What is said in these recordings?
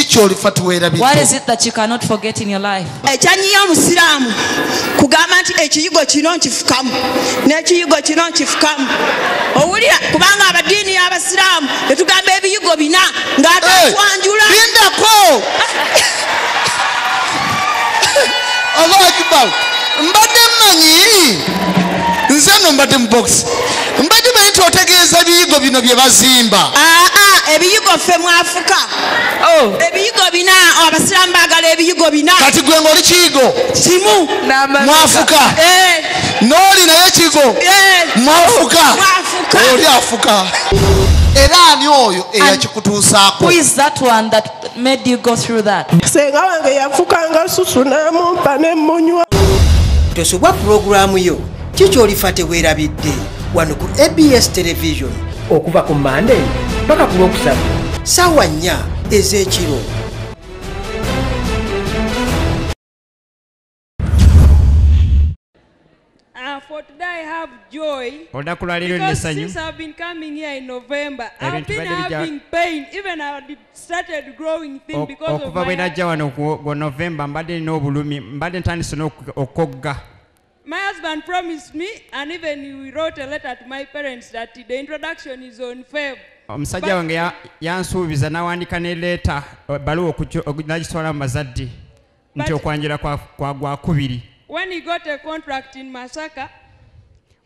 Chicho olifatu weerabidde. What is it that you cannot forget in your life? Ekyanyiya omusiraamu kugamba nti ekiyigo kino nkifukamu n'ekiyigo kino nkifukamu. Owulira kubanga abaddiini y'abasiraamu tetugamba ebiyigo bina ng'atatwanjula. Lindako! Allahu Akbar. Mbadde mmanyi nze no mbadde mu box. Mbadde manyi nti otegeeza ebiyigo bino bye bazimba. Ebiyigo ffe mu Afrika. Ebiyigo bina abasiraamu baagala ebiyigo bina. Kati gwe ng'oli kiyigo kimu mu Afrika. N'oli naye kiyigo mu Afrika. Oli Afrika. Era ani oyo eyakikutuusaako? Who is that one that made you go through that? Senga wange yafukanga susu n'amumpa n'emmunywa. Tosobwa pulogulaamu yo kiki olifa teweerabidde wano ku ABS Television okuva ku Monday paka ku Lwokusatu ssaawa 4 ez'ekiro. For today I have joy because since I've been coming here in November, I've been having pain. Even I started growing thin because of my My husband promised me, and even we wrote a letter to my parents that the introduction is on Feb. Omusajja wange yansuubiza n'awandiika ne leeta baluwa n'agitwala mu bazadde nti okwanjira kwa Gwakubiri. When he got a contract in Masaka,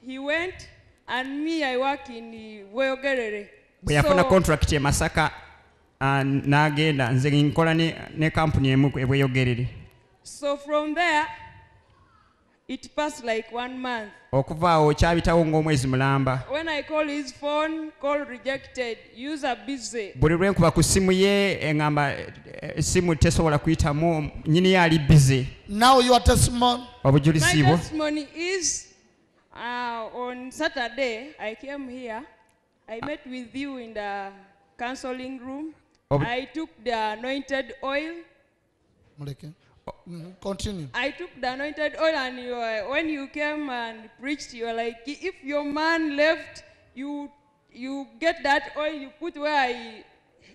he went, and me, I work in Weogerere. Bwe yafuna contract e Masaka n'agenda nze nkola ne company emu e Weogerere. So from there, it passed like 1 month. Okuva awo kyabitawo ng'omwezi mulamba. When I call his phone, call rejected, user busy. Buli lwe nkuba ku simu ye eŋŋamba simu tesobola kuyitamu nyini ali busy. Now your testimony. My testimony is on Saturday I came here. I met with you in the counseling room. I took the anointed oil. Continue. I took the anointed oil, and when you came and preached, you were like, if your man left, you get that oil, you put where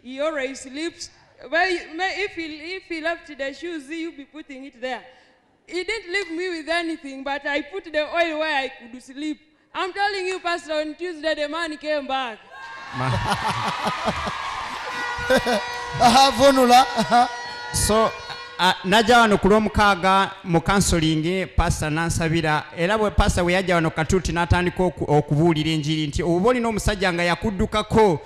he always sleeps. If he left the shoes, you be putting it there. He didn't leave me with anything, but I put the oil where I could sleep. I'm telling you, Pastor, on Tuesday the man came back. So najja wano ku Lwomukaaga mu counseling pastor nansabira era bwe pastor we yajja wano katuuti n'atandika okubuulira enjiri nti oba olina omusajja nga yakuddukako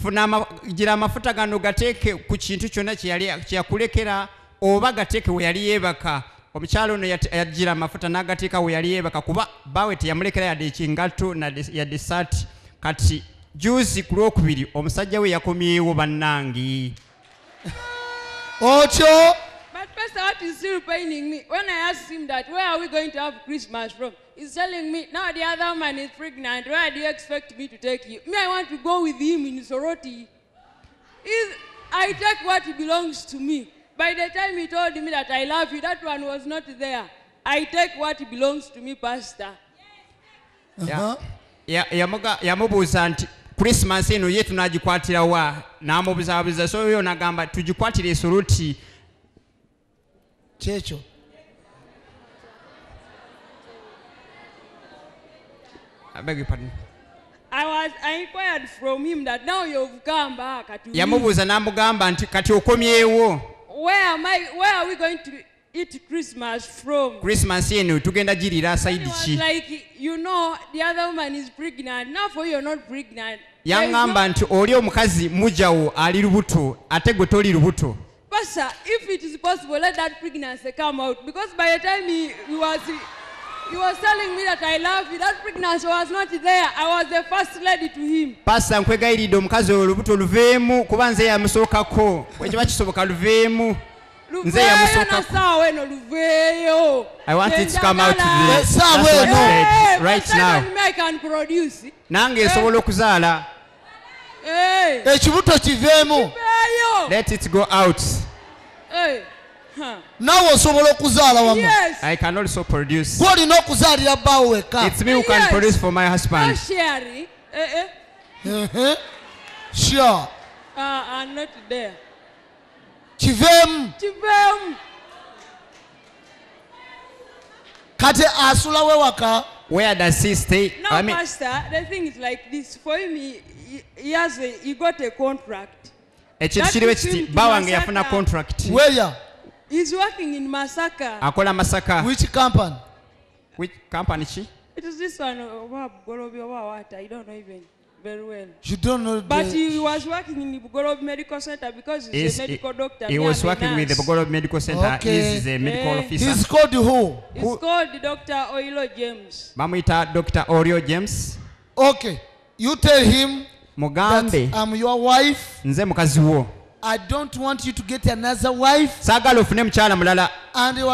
funa gira amafuta gano gateeke ku kintu kyonna kyeyakulekera oba gateeke we yali yeebaka. Omukyalo ono yajjira amafuta n'agateeka we yali yeebaka kuba bawe teyamulekera yadde ekingatto yadde saati. Kati juzi ku Lwokubiri omusajja we yakomyewo bannange. Otyo. But Pastor, what is still paining me, when I asked him that, where are we going to have Christmas from? He's telling me, now the other man is pregnant, where do you expect me to take you? Me, I want to go with him in Soroti. I take what belongs to me. By the time he told me that I love you, that one was not there. I take what belongs to me, Pastor. Yamubuuza nti Christmas eno ye tunagikwatira wa n'amubuzaabuza so yo nagamba tugikwatire e Soroti. Checho. I beg your pardon. I inquired from him that now you've come back. Yamubuuza n'amugamba nti kati okomyewo. Where are we going to eat Christmas from? Christmas eno tugenda girira side ki. Like, you know, the other woman is pregnant. Now for you, you're not pregnant. Yaŋŋamba nti oli omukazi mujawo ali lubuto ate gwe toli lubuto. Pastor, if it is possible, let that pregnancy come out. Because by the time he was telling me that I love you, that pregnancy was not there. I was the first lady to him. Pastor, nkwegayiridde omukazi oyo lubuto luveemu kuba nze yamusookako. Bwe kiba kisoboka luveemu. Nze yamusookako. I want it to come out right now. I can produce. Nange esobola okuzaala. Ekibuto kiveemu. Let it go out. Nawe osobola okuzaala wamu. I can also produce. Gw'olina okuzaalira bbaawo wekka. It's me who can produce for my husband. Sure. I'm not there. kiveemu kiveemu. kati asula we waka. Where does he stay? Now, Pastor, the thing is like this. For him, he got a contract. Ekintu kiriwe kiti bawange yafuna contract. Where? He's working in Masaka. Akola Masaka. Which company? Which company chi? It is this one. I don't know even very well. You don't know. But he was working in the Bugorob Medical Center because he's a medical doctor. He was working with the Bugorob Medical Center. Okay. He's a medical officer. He's called who? He's called Dr. Oilo James. Bamwita Dr. Orio James. Okay. You tell him Mugambe. that I'm your wife. Nze mukazi wo. I don't want you to get another wife. Sagala ofune mukyala mulala. And you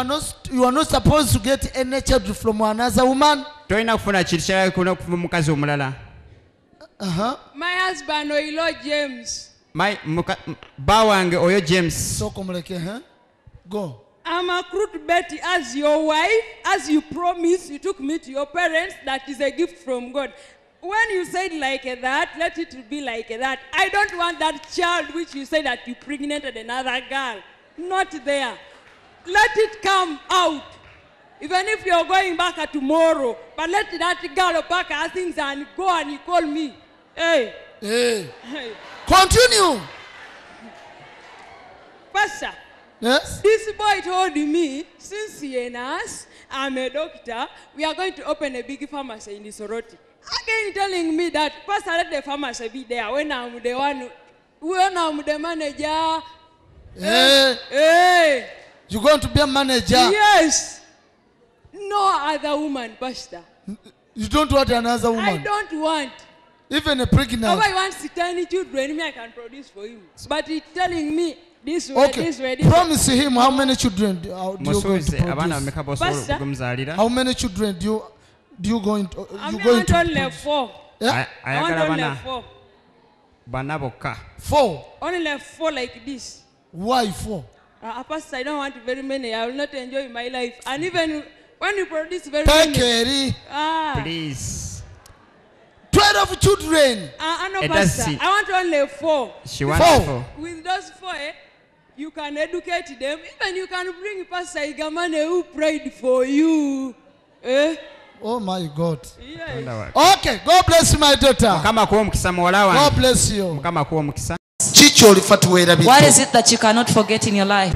are not supposed to get any child from another woman. Toyina kufuna kintu kirala kuno kuva mukazi omulala. My husband Oilo James. Bawange Oyo James. So komuleke, go. I'm a recruit Betty as your wife, as you promised. You took me to your parents. That is a gift from God. When you said like that, let it be like that. I don't want that child which you said that you impregnated another girl. Not there. Let it come out. Even if you're going back tomorrow, but let that girl pack her things and go and you call me. Hey. Hey. Continue. Pastor. Yes? This boy told me, since he and us, I'm a doctor, we are going to open a big pharmacy in Soroti. Again telling me that, Pastor, let the pharmacy be there when I'm the one, when I'm the manager. Hey. Hey. You're going to be a manager? Yes. No other woman, Pastor. You don't want another woman? I don't want. Even a pregnant? If I want 10 children, me I can produce for him. But he's telling me this way, okay. This way, this way. Promise him how many children do you going to produce? Pastor? How many children do you going to I want only 4. Yeah? I want only 4. Banaboka. 4? Only 4 like this. Why 4? Pastor, I don't want very many. I will not enjoy my life. And even when you produce very many. Please. 12 children. No, Pastor. I want only 4. She wants 4. With those 4, you can educate them. Even you can bring Pastor Igamane who prayed for you. Oh my God. Yes. Okay, God bless you, my daughter. God bless you. What is it that you cannot forget in your life?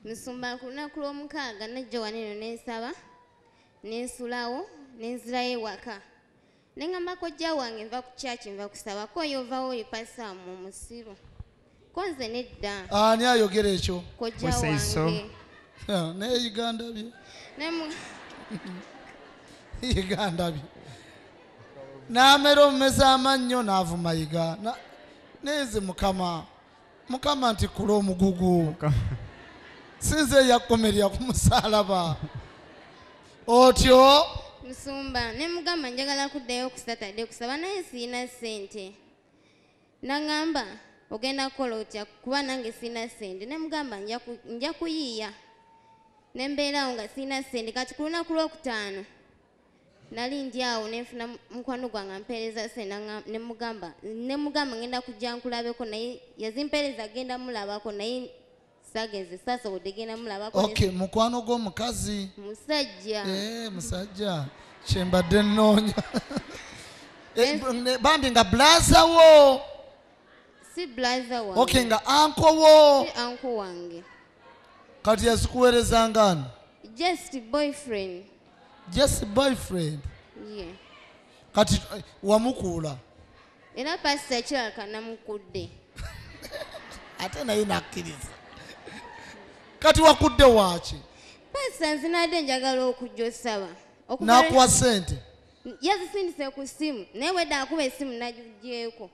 Nsumba kunaku lw'omukaaga najja wano eno n'ensaba n'ensulawo n'enzirayo ewaka n'engamba kojja wange nva ku kyaki nva kusaba ko yovaawo oyo pasa mu musiru ko nze nedda ani ayogera ekyo kojja wange naye Uganda bye Uganda bye n'amera omumeza amannyo n'avuma yiga neze mukama nti kula omugugu sinze yakomerya ku musalaba otyo Nsumba ne mugamba njagala kuddayo ku Saturday kusaba naye siina ssente nangamba ogenda kukola otya kuba nange siina ssente ne mugamba nja kuyiiya ne mbeerawo nga siina ssente kati ku lunaku lwokutaano nali ndi awo nenfuna mukwano gwange ampeereza ssente ne mugamba ngenda kujja nkulabeko naye yazimpeereza agenda mulabako naye sagenze sasobodde genda mulabako. Okay, mukwano gw'omukazi musajja musajja kyembadde nnoonya bambi nga blaza wo si blaza wange. Okay, nga anko wo si anko wange kati yazikuweereza ngani? Just boyfriend. Yeah. Kati wamukuula era pasita kiraka namukudde ate naye nakkiriza kati wakudde waaki? Pasita nzinadde njagala okujja osaba n'akuwa ssente? yazisindise ku ssimu naye wedde akuba essimu nagigyeko.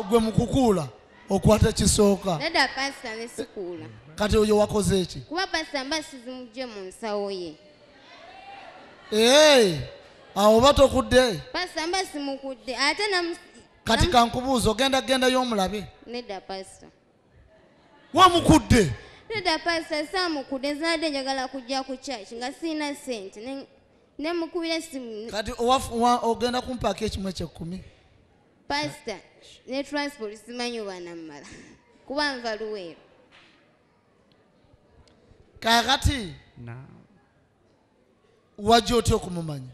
Gwe mukukuula okwata kisooka? nedda pasita nesikuula. Kati oyo wakoze eki? kuba pasita mba sizimugye mu nsawo ye. Awo oba tokudde? Pasita mba simukudde ate kati kankubuuza ogenda y'omulabe? nedda pasita. Wamukudde? nedda pasita saamukudde nzinadde njagala kujja ku church nga siina ssente ne mukubira essimu. Kati ogenda kumpaako ekimu eky'ekkumi? Pastor, ne transport simanyi wanammala. Kuba nva Luweero. Kakati wajja otya okumumanya?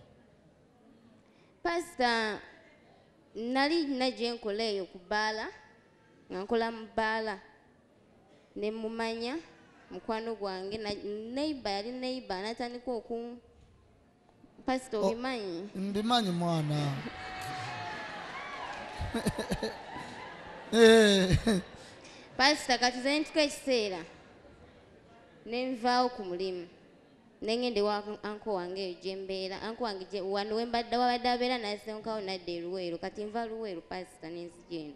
Pastor, nali najje nkola eyo ku bbaala, nga nkola mu bbaala. Ne mumanya mukwano gwange neighbor yali neighbor natandika oku Pastor obimanyi? Mbimanyi mwana. Pastor kati ze ntuka ekiseera nenvaawo ku mulimu nengende wa anko wange eyo gye mbeera. Anko wange wano wembadde wabadde abeera nasenkawo nadde e Luweero. Kati nva Luweero Pastor nenzija eno.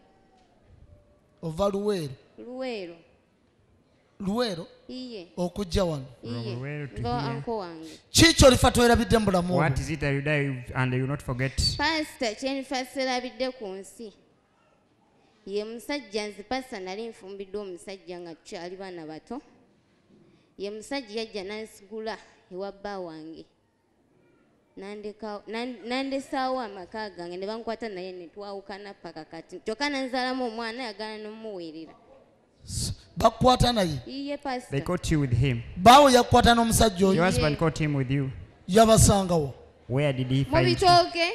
Ova Luweero? Luweero. Luweero? Iye. Okujja wano? Iye. Nga anko wange. Kiki olifa twerabidde mu bulamu? What is it that you die and you not forget? Pastor kyendifa serabidde ku nsi ye musajja nze Pastor nali nfumbiddwe omusajja nga tukyali baana bato. Ye musajja yajja nansigula ewa bba wange. Nandesaawo amaka gange ne bankwata naye ne twawukana paka kati. Kyokka nanzaalamu omwana yagaana n'omuweerera. Bakwata naye? Iye Pastor. They caught you with him. Baawe yakwata n'omusajja oyo? Your husband caught him with you. Yabasangawo? Where did he Mu find you? bitooke.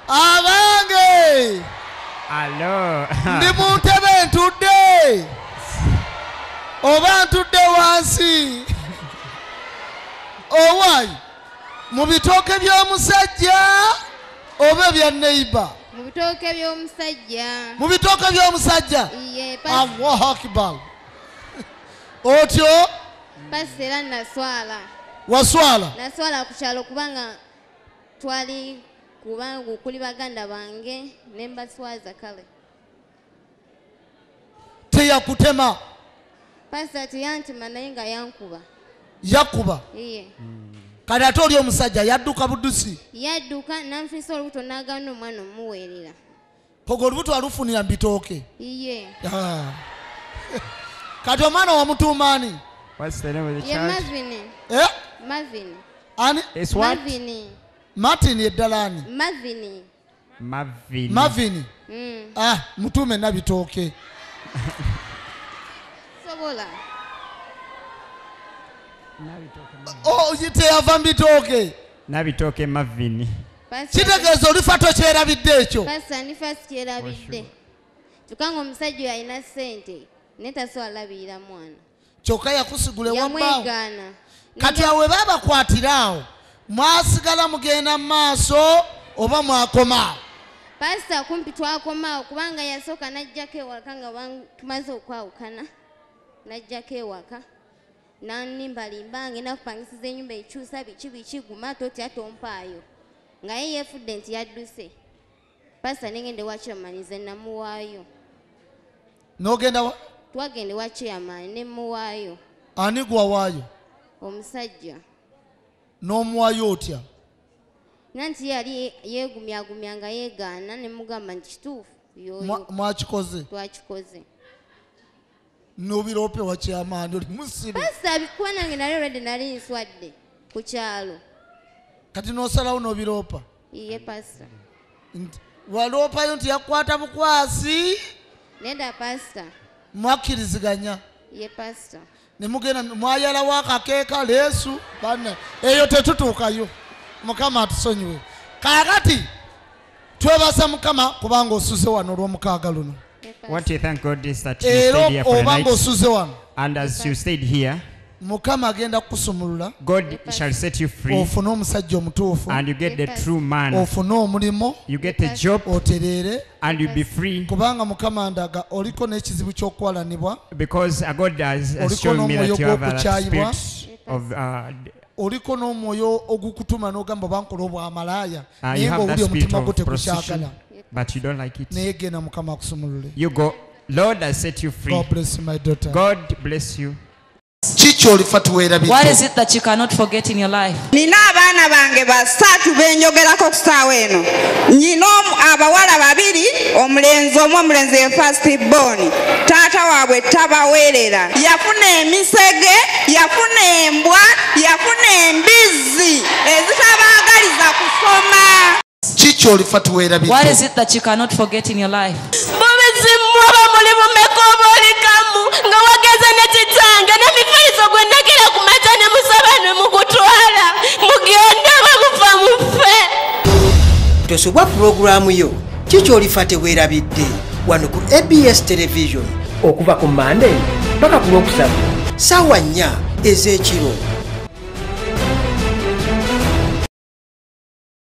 Abange! Hello. Ndi mu ntebe ntudde. Oba ntudde wansi. Owaayi. Mu bitooke by'omusajja oba bya neighbor? Mu bitooke by'omusajja. Mu bitooke by'omusajja? Iye Pastor. Allahu Akbar. Otyo? Pastor era naswala. Waswala? Naswala ku kyalo kubanga twali kubanga kuli baganda bange ne mbaswaza kale. Teyakutema? Pastor tiyantema naye nga yankuba. Yakuba? Iye. Kale ate oli omusajja yadduka buddusi? Yadduka nanfisa olubuto n'agaana omwana omuweerera. Kogo olubuto alufunira mu bitooke? Iye. Kati omwana wamutuuma ani? What's the name of the Ye child? Marvin. Marvin. Ani? It's what? Marvin. Martin eddala ani? Marvin. Marvin. Marvin. Mutuume nabitooke. Sobola. Teyava mu bitooke? Nabitooke Marvin. Kitegeeza olifa tokyerabidde ekyo? Pastor ndifa sikyerabidde. Kyokka omusajja oyo alina ssente naye tasobola labirira mwana. Kyokka yakusigula ewabbaawo? Yamwegaana. Kati awe babakwatira awo mwasigala mugenda mu maaso oba mwakomaawo? Pastor kumpi twakomaawo kubanga yasooka n'ajjako ewaka nga tumaze okwawukana. N'ajjako ewaka n'annimbalimba ngenda kupangisiza ennyumba ekyusa biki guma totya tompaayo nga ye yeefudde nti yadduse. Pastor negenda ewa chairman ze namuwaayo. N'ogenda wa? Twagenda ewa chairman ne muwaayo. Ani gwawaayo? Omusajja. N'omuwaayo otya? Nanti yali yeegumyagumya nga yeegaana ne mugamba nti kituufu yoyo. Mwakikoze? Twakikoze. N'obiroope wa chairman oli musibe? Pastor kuba nange nali already nali nswadde ku kyalo. Kati n'osalawo n'obiroopa? Iye Pastor. Waloopayo nti yakwata bukwasi? Nedda Pastor. Mwakkiriziganya? Iye Pastor. Ne mugenda mwayalawo akakeeka leesu banne eyo tetutuukayo. Mukama atusonyiwe. Kaakati twebaza Mukama kubanga osuze wano olw'omukaaga luno. What you thank God is that you stayed here for the obanga night. osuze wano. And as you stayed here, Mukama agenda kukusumulula. God shall set you free. Ofune omusajja omutuufu. And you get the true man. Ofune omulimo. You get the job. Otereere. And you be free. Kubanga Mukama ndaga oliko n'ekizibu ky'okwalanibwa. Because God has shown me that you have a spirit of oliko n'omwoyo ogukutuma n'ogamba bankola obwamalaaya you have that spirit omutima gwo of tegukyagala. but you don't like it. Naye genda Mukama akusumulule. You go. Lord has set you free. God bless you, my daughter. God bless you. What is it that you cannot forget in your life? Nina abaana bange basatu benjogerako ku ssaawa eno. Nyina abawala babiri omulenzi omu omulenzi ye first born taata waabwe tabaweerera yafuna emisege yafuna embwa yafuna embizi ezitabaagaliza kusoma. Kiki olifa tuweerabidde? What is it that you cannot forget in your life? Muba muli mumeka obolikamu nga wageza ne kitange n'emifaliso gwe nagira ku mata ne musaba ne mukutwala mugende bamufa mufe. Tosobwa pulogulaamu yo kiki olifa teweerabidde wano ku ABS television okuva ku Monday paka ku Lwokusatu ssaawa 4 ez'ekiro.